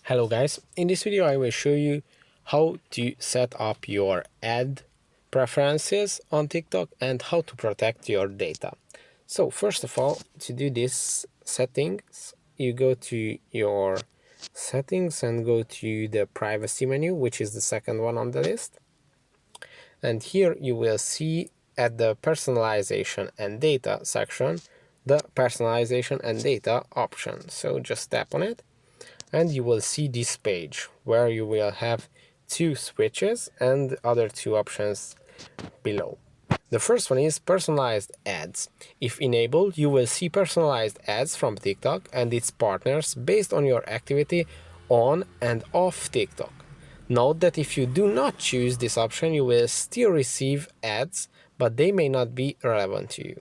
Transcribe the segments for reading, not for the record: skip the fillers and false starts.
Hello guys, in this video I will show you how to set up your ad preferences on TikTok and how to protect your data. So first of all, to do this settings, you go to your settings and go to the privacy menu, which is the second one on the list. And here you will see at the personalization and data section, the personalization and data option. So just tap on it and you will see this page where you will have two switches and other two options below. The first one is personalized ads. If enabled, you will see personalized ads from TikTok and its partners based on your activity on and off TikTok. Note that if you do not choose this option, you will still receive ads, but they may not be relevant to you.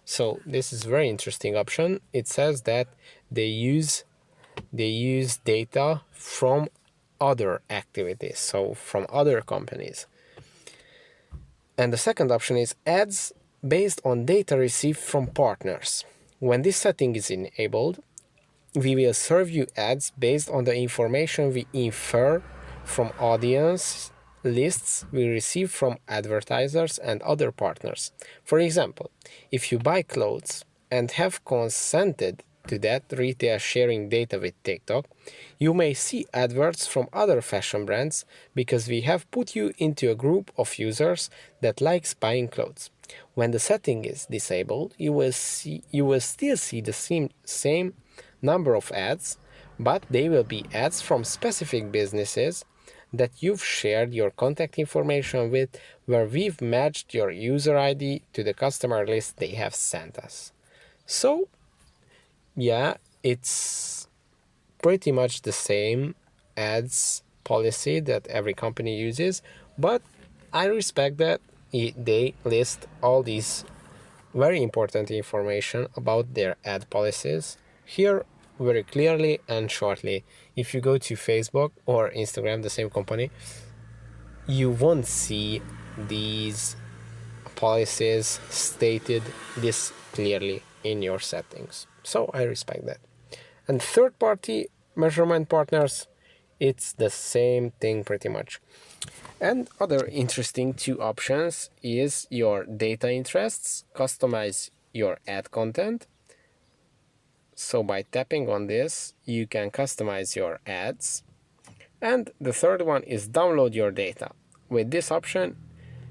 So this is a very interesting option. It says that they use data from other activities, so from other companies. And the second option is ads based on data received from partners. When this setting is enabled, we will serve you ads based on the information we infer from audience lists we receive from advertisers and other partners. For example, if you buy clothes and have consented to that retail sharing data with TikTok, you may see adverts from other fashion brands because we have put you into a group of users that likes buying clothes. When the setting is disabled, you will still see the same number of ads, but they will be ads from specific businesses that you've shared your contact information with, where we've matched your user ID to the customer list they have sent us. So yeah, it's pretty much the same ads policy that every company uses, but I respect that they list all these very important information about their ad policies here very clearly and shortly. If you go to Facebook or Instagram, the same company, you won't see these policies stated this clearly in your settings. So I respect that. And third-party measurement partners, it's the same thing pretty much. And other interesting two options is your data interests, customize your ad content. So by tapping on this, you can customize your ads. And the third one is download your data. With this option,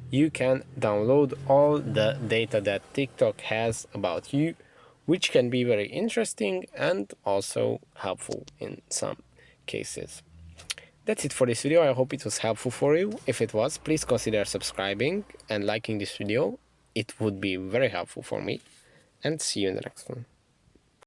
you can download all the data that TikTok has about you, which can be very interesting and also helpful in some cases. That's it for this video. I hope it was helpful for you. If it was, please consider subscribing and liking this video. It would be very helpful for me. And see you in the next one.